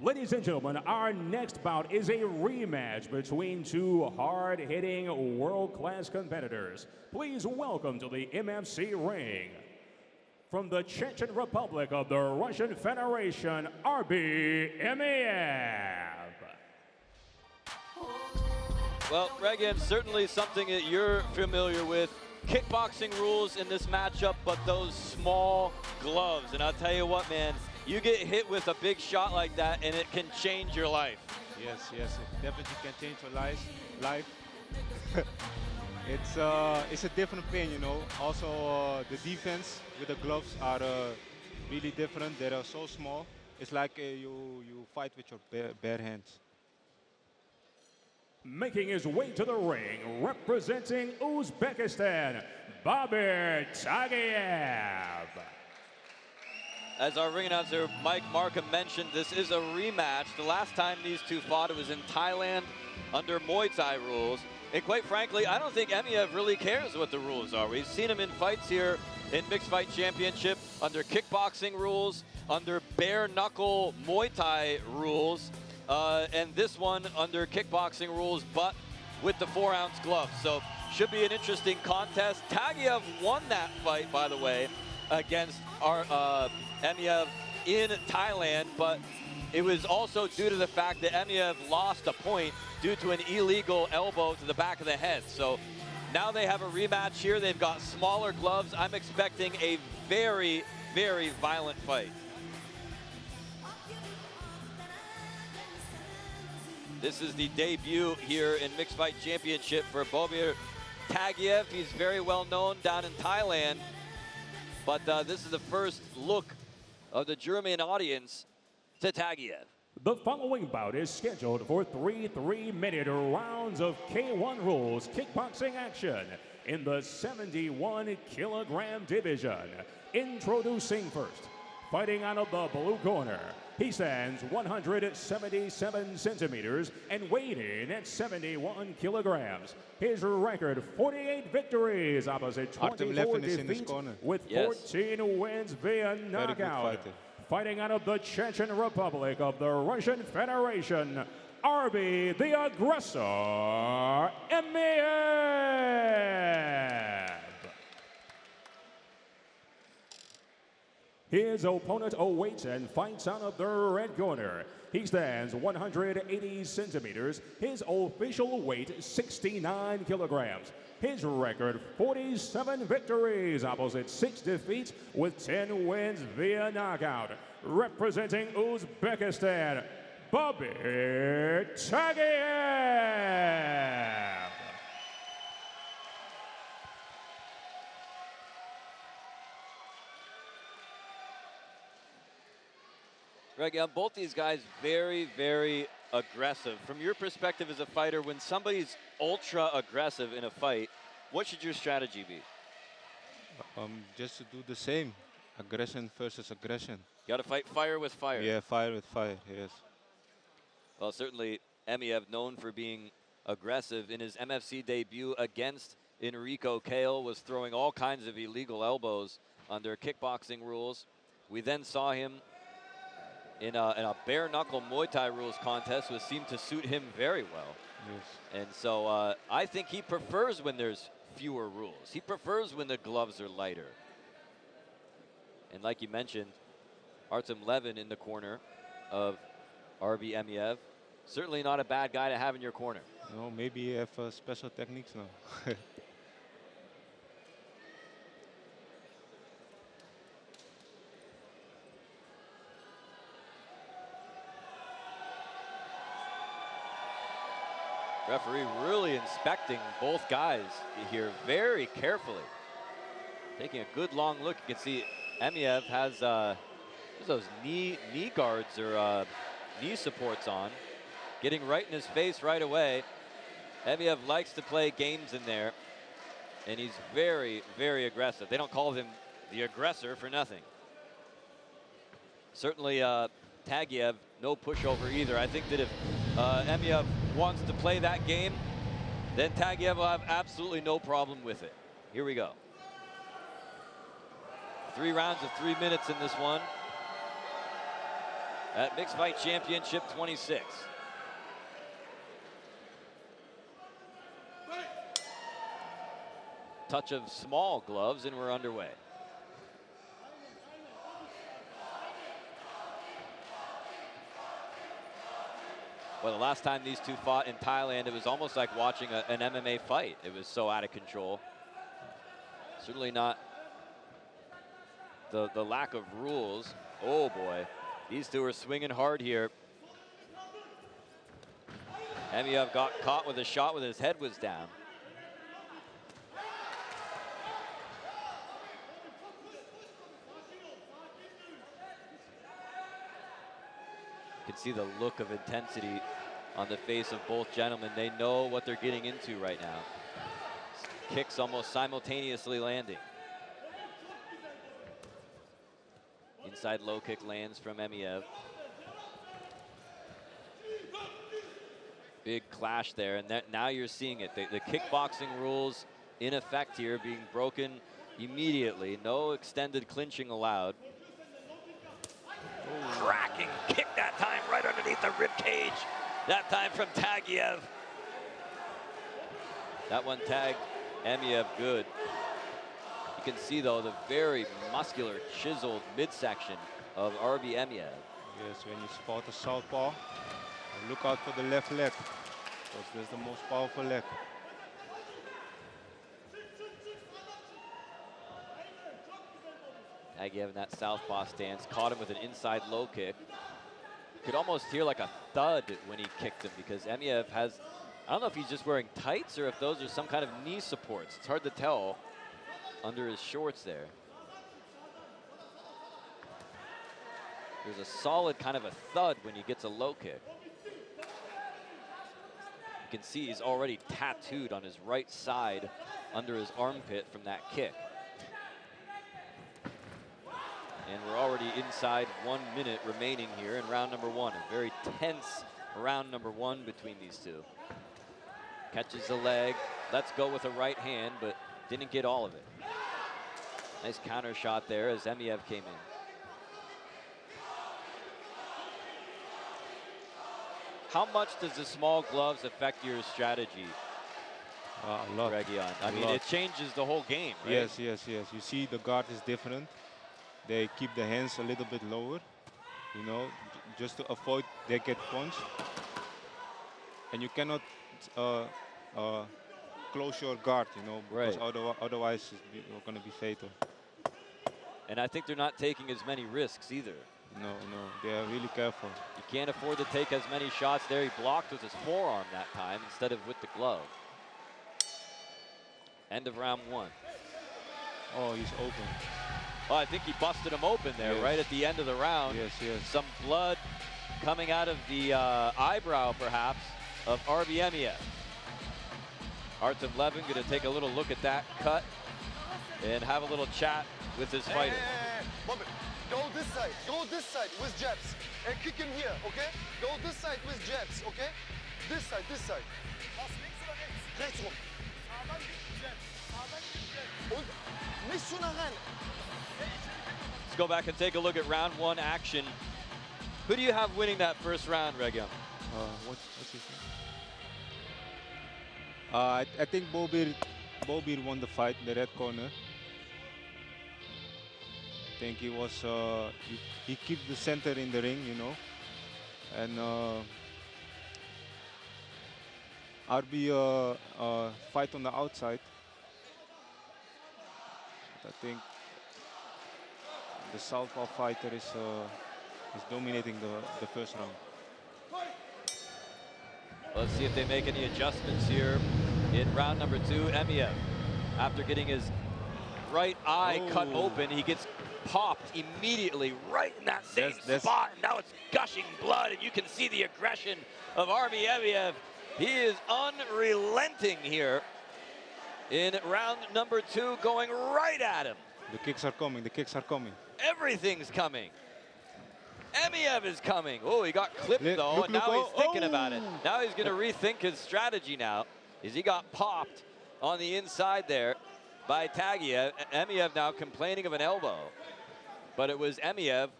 Ladies and gentlemen, our next bout is a rematch between two hard-hitting world-class competitors. Please welcome to the MFC ring, from the Chechen Republic of the Russian Federation, Arbi Emiev. Well, Regian, certainly something that you're familiar with. Kickboxing rules in this matchup, but those small gloves. And I'll tell you what, man, you get hit with a big shot like that and it can change your life. Yes, it definitely can change your life. It's a different pain, you know. Also, the defense with the gloves are really different. They are so small. It's like you fight with your bare hands. Making his way to the ring, representing Uzbekistan, Bobir Tagiev. As our ring announcer Mike Markham mentioned, this is a rematch. The last time these two fought, it was in Thailand under Muay Thai rules. And quite frankly, I don't think Emiev really cares what the rules are. We've seen him in fights here in Mixed Fight Championship under kickboxing rules, under bare knuckle Muay Thai rules, and this one under kickboxing rules, but with the 4-ounce gloves. So should be an interesting contest. Tagiev won that fight, by the way, against Emiev in Thailand, but it was also due to the fact that Emiev lost a point due to an illegal elbow to the back of the head. So now they have a rematch here. They've got smaller gloves. I'm expecting a very, very violent fight. This is the debut here in Mixed Fight Championship for Bobir Tagiev. He's very well known down in Thailand, but this is the first look of the German audience to Tagiev. The following bout is scheduled for 3 3-minute rounds of K1 rules kickboxing action in the 71-kilogram division. Introducing first, fighting out of the blue corner, he stands 177 centimeters and weighed in at 71 kilograms. His record, 48 victories, opposite 24 defeats, with 14 wins via knockout. Fighting out of the Chechen Republic of the Russian Federation, Arbi the Aggressor Emiev. His opponent awaits and fights out of the red corner. He stands 180 centimeters. His official weight, 69 kilograms. His record, 47 victories, opposite 6 defeats, with 10 wins via knockout. Representing Uzbekistan, Bobir Tagiev. Greg, both these guys very, very aggressive. From your perspective as a fighter, when somebody's ultra aggressive in a fight, what should your strategy be? Just to do the same. Aggression versus aggression. You got to fight fire with fire. Yeah, fire with fire, yes. Well, certainly Emiev, known for being aggressive in his MFC debut against Enrico Kale, was throwing all kinds of illegal elbows under kickboxing rules. We then saw him in a bare knuckle Muay Thai rules contest, which seemed to suit him very well. Yes. And so I think he prefers when there's fewer rules. He prefers when the gloves are lighter. And like you mentioned, Artem Levin in the corner of Arbi Emiev. Certainly not a bad guy to have in your corner. No, maybe you have special techniques now. Referee really inspecting both guys here very carefully. Taking a good long look. You can see Emiev has those knee guards or knee supports on. Getting right in his face right away. Emiev likes to play games in there, and he's very, very aggressive. They don't call him the aggressor for nothing. Certainly Tagiev, no pushover either. I think that if Emiev wants to play that game, then Tagiev will have absolutely no problem with it. Here we go. 3 rounds of 3 minutes in this one. at Mixed Fight Championship 26. Touch of small gloves, and we're underway. Well, the last time these two fought in Thailand, it was almost like watching an MMA fight. It was so out of control. Certainly not the lack of rules. Oh boy, these two are swinging hard here. Emiev got caught with a shot when his head was down. You can see the look of intensity on the face of both gentlemen. They know what they're getting into right now. Kicks almost simultaneously landing. Inside low kick lands from Emiev. Big clash there, and now you're seeing it. The kickboxing rules in effect here being broken immediately. No extended clinching allowed. Cracking kick that time right underneath the rib cage. That time from Tagiev. That one tagged Emiev good. You can see though the very muscular, chiseled midsection of Arbi Emiev. Yes, when you spot a southpaw, look out for the left leg, because that's the most powerful leg. Tagiev in that southpaw stance, caught him with an inside low kick. You could almost hear like a thud when he kicked him, because Emiev has, I don't know if he's just wearing tights or if those are some kind of knee supports. It's hard to tell under his shorts there. There's a solid kind of a thud when he gets a low kick. You can see he's already tattooed on his right side under his armpit from that kick. And we're already inside 1 minute remaining here in round number one. A very tense round number one between these two. Catches the leg, lets go with a right hand, but didn't get all of it. Nice counter shot there as Emiev came in. How much does the small gloves affect your strategy, A lot. Regian? I mean, it changes the whole game, right? Yes, yes, yes. You see the guard is different. They keep the hands a little bit lower, you know, just to avoid they get punched. And you cannot close your guard, you know, because otherwise it's going to be fatal. And I think they're not taking as many risks either. No, no, they are really careful. You can't afford to take as many shots there. He blocked with his forearm that time instead of with the glove. End of round one. Oh, he's open. Well, I think he busted him open there right at the end of the round. Yes, yes. Some blood coming out of the eyebrow, perhaps, of Arbi Emiev. Artem Levin going to take a little look at that cut and have a little chat with his fighter. Bobir, go this side with jabs, and kick him here, okay? Go this side with jabs, okay? This side. Rechts rum. Und nicht zu nah ran. Let's go back and take a look at round one action. Who do you have winning that first round, Regian? What's his name? I think Bobir won the fight, the red corner. I think he was he kept the center in the ring, you know, and Arbi fight on the outside. But I think the southpaw fighter is dominating the first round. Let's see if they make any adjustments here in round number two. Emiev, after getting his right eye cut open, he gets popped immediately right in that same spot. And now it's gushing blood, and you can see the aggression of Arbi Emiev. He is unrelenting here in round number two, going right at him. The kicks are coming, the kicks are coming. Everything's coming. Emiev is coming. Oh, he got clipped though, and now he's thinking about it. Now he's going to rethink his strategy now, as he got popped on the inside there by Tagiev. Emiev now complaining of an elbow, but it was Emiev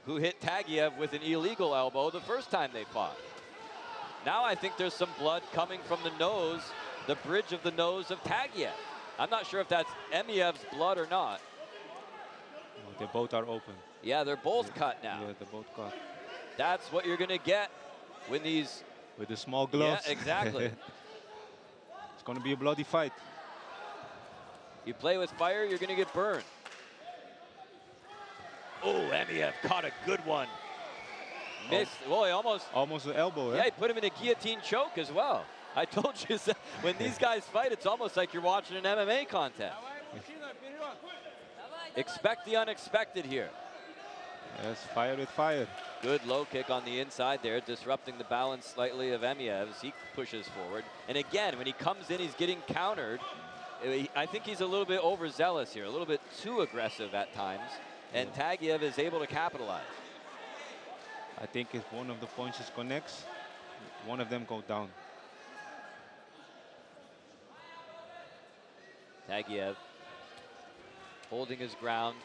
who hit Tagiev with an illegal elbow the first time they fought. Now I think there's some blood coming from the nose, the bridge of the nose of Tagiev. I'm not sure if that's Emiev's blood or not. No, they both are open. Yeah, they're both cut now. Yeah, they're both cut. That's what you're going to get when these... With the small gloves. Yeah, exactly. It's going to be a bloody fight. You play with fire, you're going to get burned. Oh, Emiev caught a good one. Missed. Well, he almost an elbow. Yeah, he put him in a guillotine choke as well. I told you, when these guys fight, it's almost like you're watching an MMA contest. Expect the unexpected here. Yes, fire with fire. Good low kick on the inside there, disrupting the balance slightly of Emiev as he pushes forward. And again, when he comes in, he's getting countered. I think he's a little bit overzealous here, a little bit too aggressive at times. And Tagiev is able to capitalize. I think if one of the punches connects, one of them goes down. Tagiev holding his ground.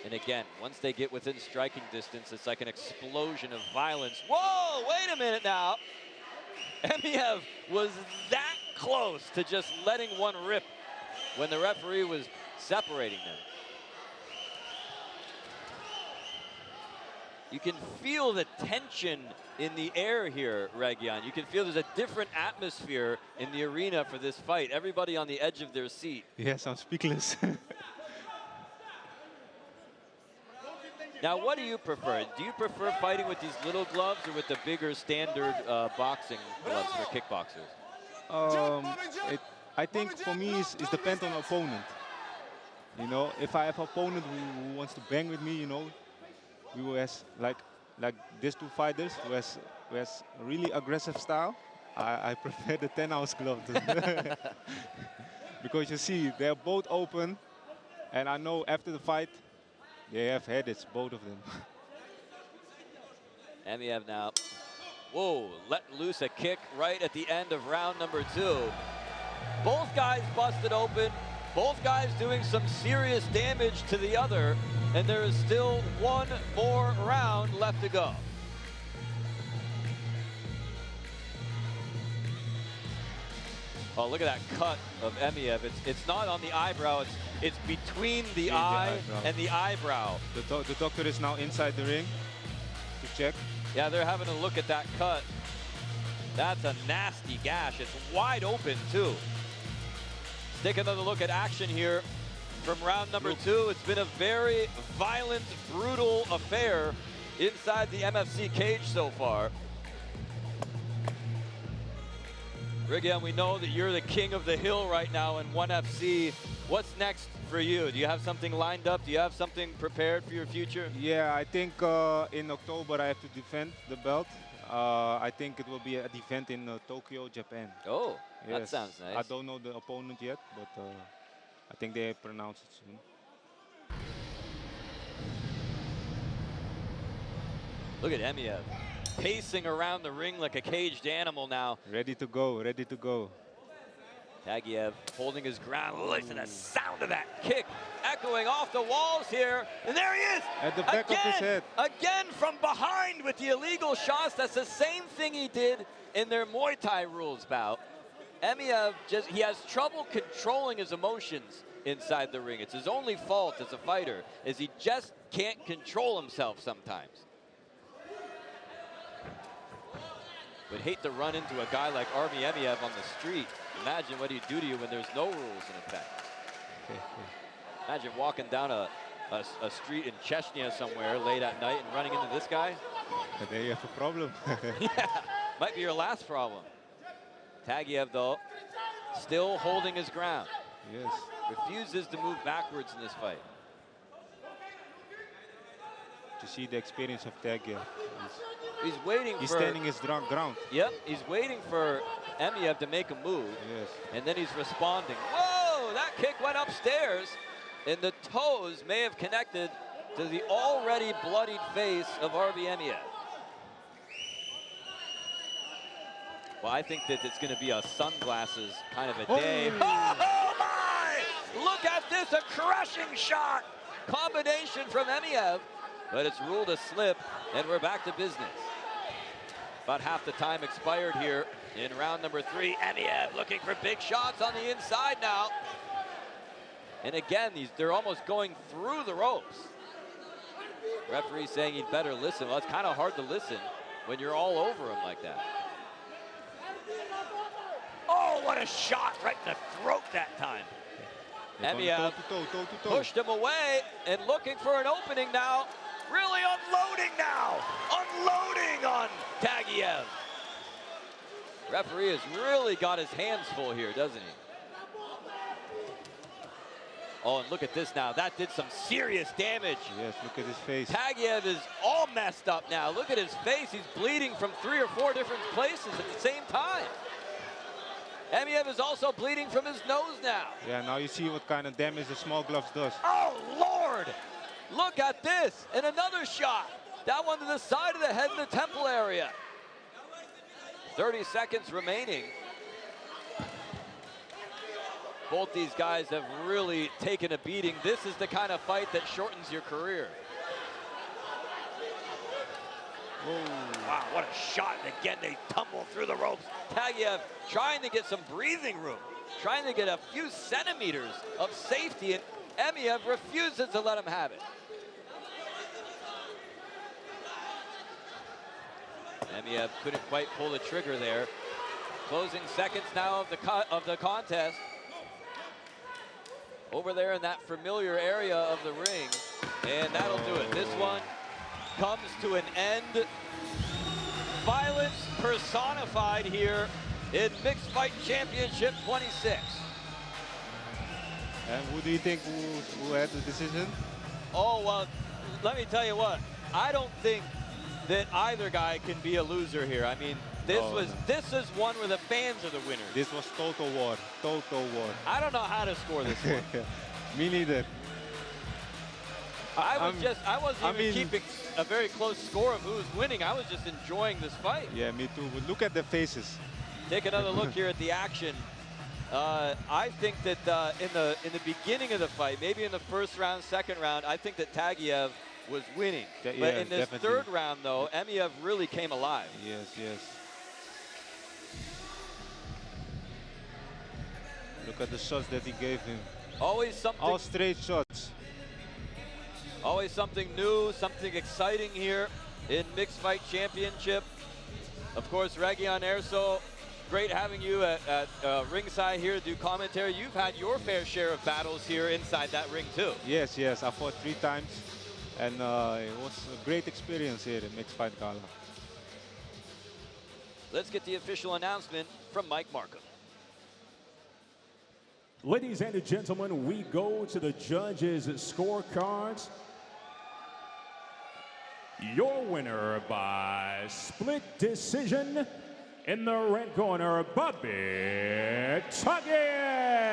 And again, once they get within striking distance, it's like an explosion of violence. Whoa, wait a minute now. Emiev was that close to just letting one rip when the referee was separating them. You can feel the tension in the air here, Regian. You can feel there's a different atmosphere in the arena for this fight. Everybody on the edge of their seat. Yes, I'm speechless. Now, what do you prefer? Do you prefer fighting with these little gloves or with the bigger standard boxing gloves for kickboxers? I think for me it depends on the opponent. You know, if I have an opponent who wants to bang with me, you know, we will has like these two fighters who has really aggressive style. I prefer the 10-ounce glove because you see they're both open, and I know after the fight they have headaches, both of them. Emiev now, whoa, let loose a kick right at the end of round number 2. Both guys busted open, both guys doing some serious damage to the other, and there is still one more round left to go. Oh, look at that cut of Emiev. It's not on the eyebrow, it's between the eye and the eyebrow. The doctor is now inside the ring to check. Yeah, they're having a look at that cut. That's a nasty gash. It's wide open, too. Let's take another look at action here from round number 2. It's been a very violent, brutal affair inside the MFC cage so far. Regian, we know that you're the king of the hill right now in 1FC. What's next for you? Do you have something lined up? Do you have something prepared for your future? Yeah, I think in October I have to defend the belt. I think it will be a defense in Tokyo, Japan. Oh, yes. That sounds nice. I don't know the opponent yet, but I think they pronounce it soon. Look at Emiev pacing around the ring like a caged animal now. Ready to go, ready to go. Tagiev holding his ground. Listen to the sound of that kick echoing off the walls here. And there he is! At the back of his head. Again from behind with the illegal shots. That's the same thing he did in their Muay Thai rules bout. Emiev he has trouble controlling his emotions inside the ring. It's his only fault as a fighter, is he just can't control himself sometimes. Would hate to run into a guy like Arbi Emiev on the street. Imagine what he'd do to you when there's no rules in effect. Imagine walking down a street in Chechnya somewhere late at night and running into this guy. And there you have a problem. Yeah, might be your last problem. Tagiev, though, still holding his ground. Yes. Refuses to move backwards in this fight. To see the experience of Tagiev. He's waiting He's for... standing his ground. Yep, he's waiting for Emiev to make a move. Yes. And then he's responding. Whoa, that kick went upstairs. And the toes may have connected to the already bloodied face of Arbi Emiev. Well, I think that it's going to be a sunglasses kind of a day. Oh my! Look at this, a crushing shot. Combination from Emiev. but it's ruled a slip, and we're back to business. About half the time expired here in round number 3. Emiev looking for big shots on the inside now. And again, they're almost going through the ropes. Referee saying he'd better listen. Well, it's kind of hard to listen when you're all over him like that. Oh, what a shot right in the throat that time. Emiev pushed him away and looking for an opening now. Really unloading now. Unloading on Tagiev. Referee has really got his hands full here, doesn't he? Oh, and look at this now. That did some serious damage. Yes, look at his face. Tagiev is all messed up now. Look at his face. He's bleeding from 3 or 4 different places at the same time. Emiev is also bleeding from his nose now. Yeah, now you see what kind of damage the small gloves does. Oh, Lord! Look at this. And another shot. That one to the side of the head in the temple area. 30 seconds remaining. Both these guys have really taken a beating. This is the kind of fight that shortens your career. Whoa. Wow, what a shot. And again, they tumble through the ropes. Tagiev trying to get some breathing room, trying to get a few centimeters of safety, and Emiev refuses to let him have it. Emiev couldn't quite pull the trigger there. Closing seconds now of the contest. Over there in that familiar area of the ring, and that'll do it. This one comes to an end. Violence personified here in Mixed Fight Championship 26. And who do you think who had the decision? Oh, well, let me tell you what. I don't think that either guy can be a loser here. I mean, this is one where the fans are the winners. This was total war. Total war. I don't know how to score this one. Me neither. I wasn't even keeping a very close score of who's winning. I was just enjoying this fight. Yeah, me too. But look at the faces. Take another look here at the action. I think that in the beginning of the fight, maybe in the first round, second round, I think that Tagiev was winning. Yeah, but in this definitely. third round, though, Emiev really came alive. Yes, yes. Look at the shots that he gave him. Always something. All straight shots. Always something new, something exciting here in Mixed Fight Championship. Of course, Regian, Eersel, great having you at ringside here to do commentary. You've had your fair share of battles here inside that ring too. Yes, yes. I fought 3 times. And it was a great experience here at Mixed Fight Gala. Let's get the official announcement from Mike Markham. Ladies and gentlemen, we go to the judges' scorecards. Your winner by split decision in the red corner, Bobir Tagiev.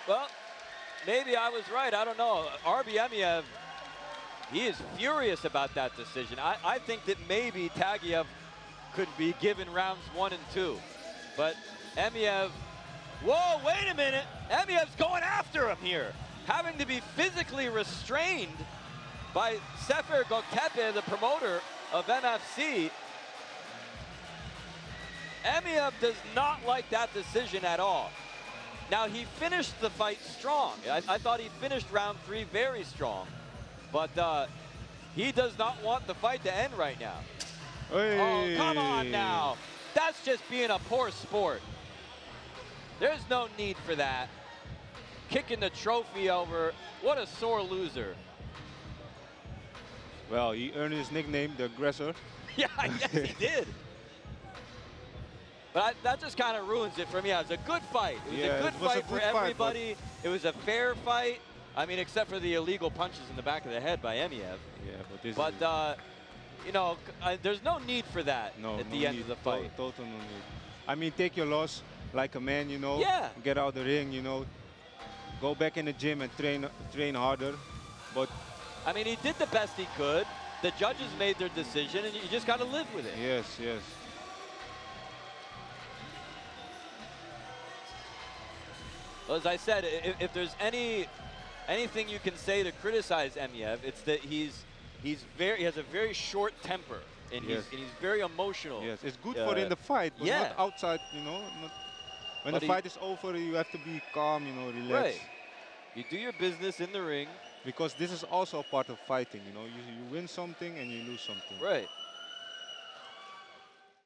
Well, maybe I was right. I don't know. Arbi Emiev, he is furious about that decision. I think that maybe Tagiev could be given rounds 1 and 2. But Emiev, whoa, wait a minute. Emiev's going after him here. Having to be physically restrained by Sefer Goktepe, the promoter of MFC. Emiev does not like that decision at all. Now, he finished the fight strong. I thought he finished round 3 very strong. But he does not want the fight to end right now. Hey. Oh, come on now. That's just being a poor sport. There's no need for that. Kicking the trophy over. What a sore loser. Well, he earned his nickname, the aggressor. Yeah, I guess he did. But that just kind of ruins it for me. It was a good fight. It was a good fight for everybody. It was a fair fight. I mean, except for the illegal punches in the back of the head by Emiev. Yeah, but this you know, there's no need for that at the end of the fight. Total no need. I mean, take your loss like a man, you know. Yeah. Get out of the ring, you know. Go back in the gym and train harder. But I mean, he did the best he could. The judges made their decision, and you just got to live with it. yes, yes. Well, as I said, if there's anything you can say to criticize Emiev, it's that he has a very short temper, and he's very emotional. Yes, it's good for in the fight, but not outside. You know, when the fight is over, you have to be calm. You know, relax. Right. You do your business in the ring. Because this is also a part of fighting. You know, you win something and you lose something. Right.